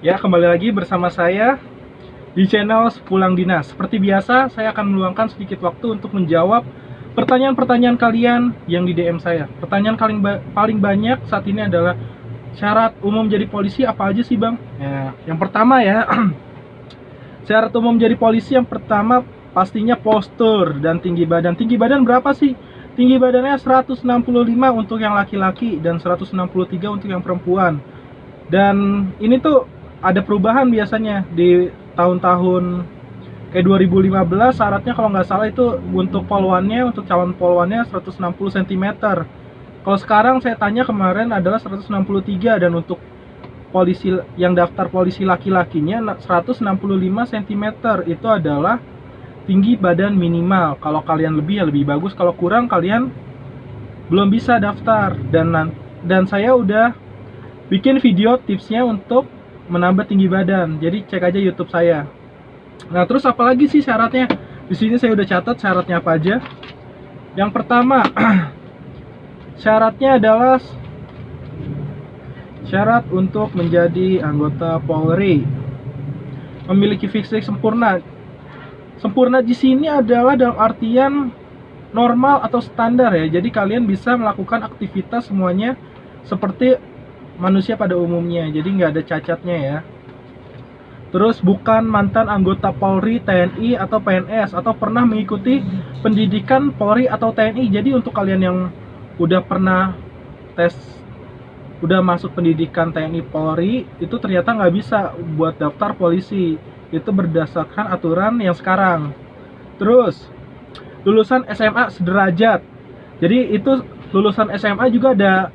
Ya, kembali lagi bersama saya di channel Sepulang Dinas. Seperti biasa, saya akan meluangkan sedikit waktu untuk menjawab pertanyaan-pertanyaan kalian yang di DM saya. Pertanyaan paling banyak saat ini adalah syarat umum jadi polisi apa aja sih, Bang? Ya, yang pertama ya, syarat umum jadi polisi yang pertama pastinya postur dan tinggi badan. Tinggi badan berapa sih? Tinggi badannya 165 untuk yang laki-laki dan 163 untuk yang perempuan. Dan ini tuh ada perubahan biasanya di tahun-tahun kayak 2015, syaratnya kalau nggak salah itu untuk polwannya, untuk calon polwannya 160 cm. Kalau sekarang saya tanya kemarin adalah 163, dan untuk polisi yang daftar polisi laki-lakinya 165 cm. Itu adalah tinggi badan minimal. Kalau kalian lebih ya lebih bagus, kalau kurang kalian belum bisa daftar. Dan saya udah bikin video tipsnya untuk menambah tinggi badan. Jadi cek aja YouTube saya. Nah, terus apalagi sih syaratnya? Di sini saya udah catat syaratnya apa aja. Yang pertama, syaratnya adalah syarat untuk menjadi anggota Polri memiliki fisik sempurna. Sempurna di sini adalah dalam artian normal atau standar ya. Jadi kalian bisa melakukan aktivitas semuanya seperti manusia pada umumnya, jadi nggak ada cacatnya ya. Terus bukan mantan anggota Polri, TNI, atau PNS, atau pernah mengikuti pendidikan Polri atau TNI. Jadi untuk kalian yang udah pernah tes, udah masuk pendidikan TNI Polri, itu ternyata nggak bisa buat daftar polisi. Itu berdasarkan aturan yang sekarang. Terus lulusan SMA sederajat. Jadi itu lulusan SMA juga ada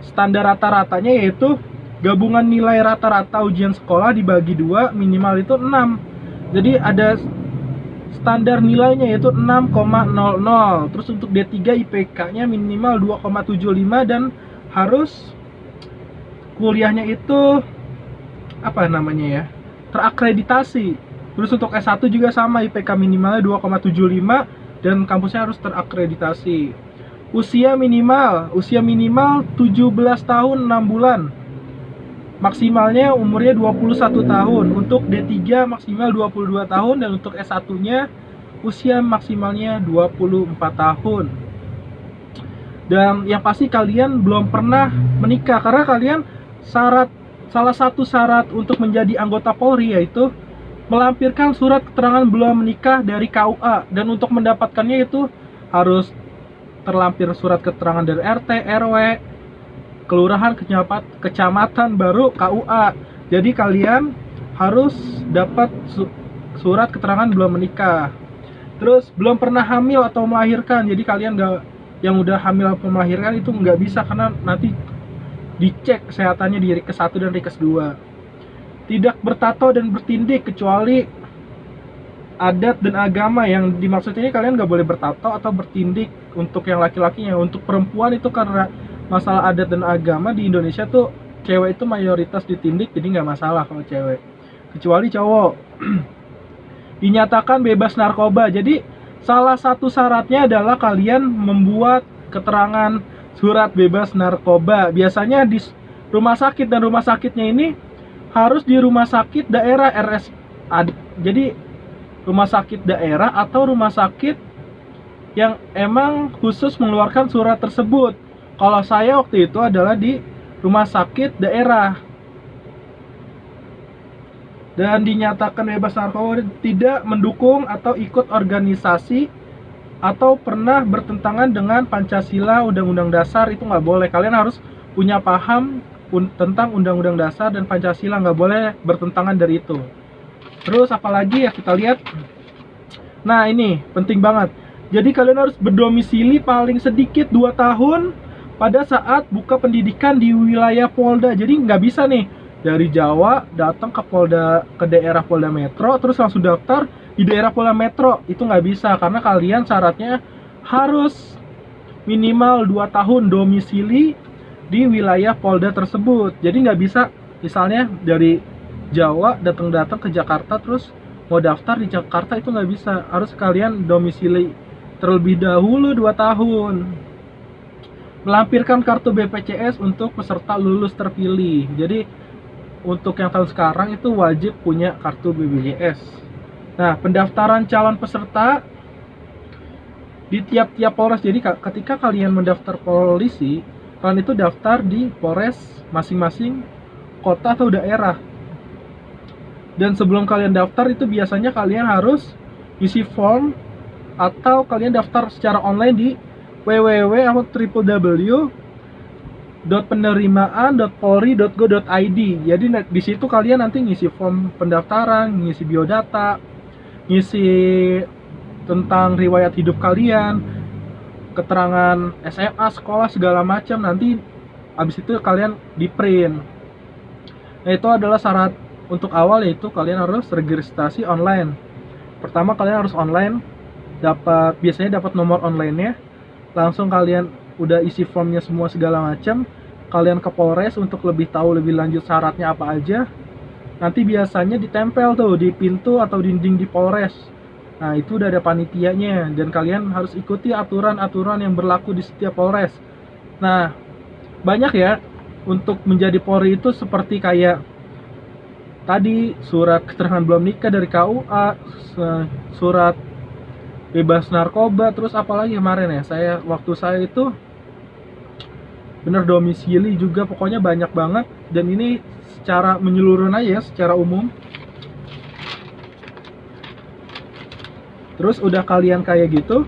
standar rata-ratanya, yaitu gabungan nilai rata-rata ujian sekolah dibagi 2 minimal itu 6. Jadi ada standar nilainya yaitu 6,00. Terus untuk D3 IPK-nya minimal 2,75 dan harus kuliahnya itu apa namanya ya? Terakreditasi. Terus untuk S1 juga sama, IPK minimalnya 2,75 dan kampusnya harus terakreditasi. Usia minimal 17 tahun 6 bulan. Maksimalnya umurnya 21 tahun. Untuk D3 maksimal 22 tahun, dan untuk S1-nya usia maksimalnya 24 tahun. Dan yang pasti kalian belum pernah menikah, karena kalian salah satu syarat untuk menjadi anggota Polri yaitu melampirkan surat keterangan belum menikah dari KUA, dan untuk mendapatkannya itu harus terlampir surat keterangan dari RT, RW, kelurahan, kecamatan, baru KUA. Jadi kalian harus dapat surat keterangan belum menikah. Terus belum pernah hamil atau melahirkan. Jadi kalian yang udah hamil atau melahirkan itu nggak bisa, karena nanti dicek kesehatannya di Rikes 1 dan Rikes 2. Tidak bertato dan bertindik kecuali adat dan agama. Yang dimaksud ini kalian nggak boleh bertato atau bertindik untuk yang laki-lakinya. Untuk perempuan itu karena masalah adat dan agama di Indonesia tuh cewek itu mayoritas ditindik, jadi nggak masalah kalau cewek, kecuali cowok. Dinyatakan bebas narkoba. Jadi salah satu syaratnya adalah kalian membuat keterangan surat bebas narkoba. Biasanya di rumah sakit, dan rumah sakitnya ini harus di rumah sakit daerah jadi rumah sakit daerah atau rumah sakit yang emang khusus mengeluarkan surat tersebut. Kalau saya waktu itu adalah di rumah sakit daerah. Dan dinyatakan bebas narkoba, tidak mendukung atau ikut organisasi atau pernah bertentangan dengan Pancasila, Undang-Undang Dasar, itu nggak boleh. Kalian harus punya paham tentang Undang-Undang Dasar dan Pancasila, nggak boleh bertentangan dari itu. Terus apalagi ya, kita lihat. Nah, ini penting banget. Jadi kalian harus berdomisili paling sedikit 2 tahun pada saat buka pendidikan di wilayah Polda. Jadi nggak bisa nih dari Jawa datang ke daerah Polda Metro terus langsung daftar di daerah Polda Metro. Itu nggak bisa, karena kalian syaratnya harus minimal 2 tahun domisili di wilayah Polda tersebut. Jadi nggak bisa misalnya dari Jawa datang ke Jakarta terus mau daftar di Jakarta, itu nggak bisa. Harus kalian domisili terlebih dahulu 2 tahun. Melampirkan kartu BPJS untuk peserta lulus terpilih. Jadi untuk yang tahun sekarang itu wajib punya kartu BPJS. Nah, pendaftaran calon peserta di tiap-tiap Polres. Jadi ketika kalian mendaftar polisi, kalian itu daftar di Polres masing-masing kota atau daerah. Dan sebelum kalian daftar itu biasanya kalian harus isi form atau kalian daftar secara online di www.penerimaan.polri.go.id. Jadi di situ kalian nanti ngisi form pendaftaran, ngisi biodata, ngisi tentang riwayat hidup kalian, keterangan SMA, sekolah, segala macam. Nanti habis itu kalian di print. Nah, itu adalah syarat untuk awal, yaitu kalian harus registrasi online. Pertama kalian harus online, biasanya dapat nomor online-nya. Langsung kalian udah isi formnya semua segala macam, kalian ke Polres untuk lebih tahu lebih lanjut syaratnya apa aja. Nanti biasanya ditempel tuh di pintu atau dinding di Polres. Nah, itu udah ada panitianya dan kalian harus ikuti aturan-aturan yang berlaku di setiap Polres. Nah, banyak ya, untuk menjadi Polri itu seperti kayak tadi surat keterangan belum nikah dari KUA, surat bebas narkoba, terus apalagi kemarin ya, waktu saya itu bener domisili juga, pokoknya banyak banget. Dan ini secara menyeluruh aja, secara umum. Terus udah kalian kayak gitu,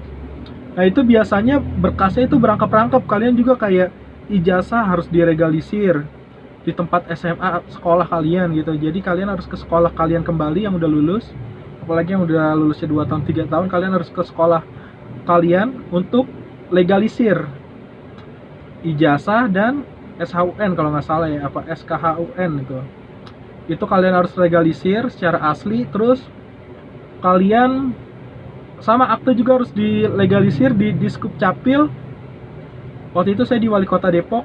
nah itu biasanya berkasnya itu berangkap-rangkap. Kalian juga kayak ijazah harus diregalisir di tempat SMA sekolah kalian gitu. Jadi kalian harus ke sekolah kalian kembali yang udah lulus, apalagi yang udah lulusnya 2 tahun 3 tahun, kalian harus ke sekolah kalian untuk legalisir ijazah dan SHUN kalau nggak salah ya, apa SKHUN itu kalian harus legalisir secara asli. Terus kalian sama akte juga harus dilegalisir di Diskup Capil. Waktu itu saya di Wali Kota Depok.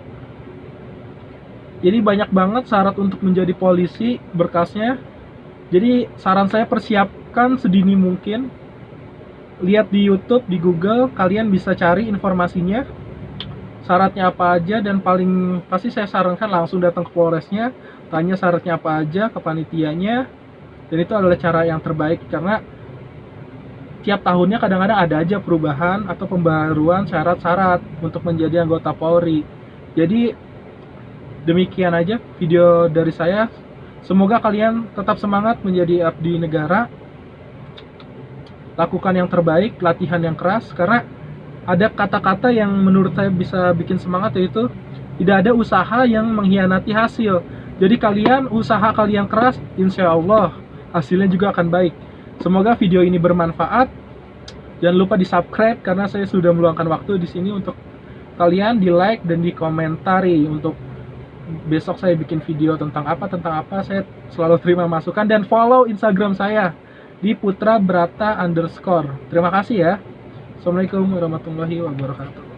Jadi banyak banget syarat untuk menjadi polisi berkasnya. Jadi saran saya, persiapkan sedini mungkin. Lihat di YouTube, di Google, kalian bisa cari informasinya, syaratnya apa aja, dan paling pasti saya sarankan langsung datang ke Polresnya, tanya syaratnya apa aja ke panitianya. Dan itu adalah cara yang terbaik, karena tiap tahunnya kadang-kadang ada aja perubahan atau pembaruan syarat-syarat untuk menjadi anggota Polri. Jadi demikian aja video dari saya. Semoga kalian tetap semangat menjadi abdi negara. Lakukan yang terbaik, latihan yang keras, karena ada kata-kata yang menurut saya bisa bikin semangat, yaitu tidak ada usaha yang mengkhianati hasil. Jadi usaha kalian keras, insya Allah hasilnya juga akan baik. Semoga video ini bermanfaat. Jangan lupa di subscribe, karena saya sudah meluangkan waktu di sini untuk kalian, di like dan di komentari untuk besok saya bikin video tentang apa, saya selalu terima masukan. Dan follow Instagram saya di putrabrata_. Terima kasih ya. Assalamualaikum warahmatullahi wabarakatuh.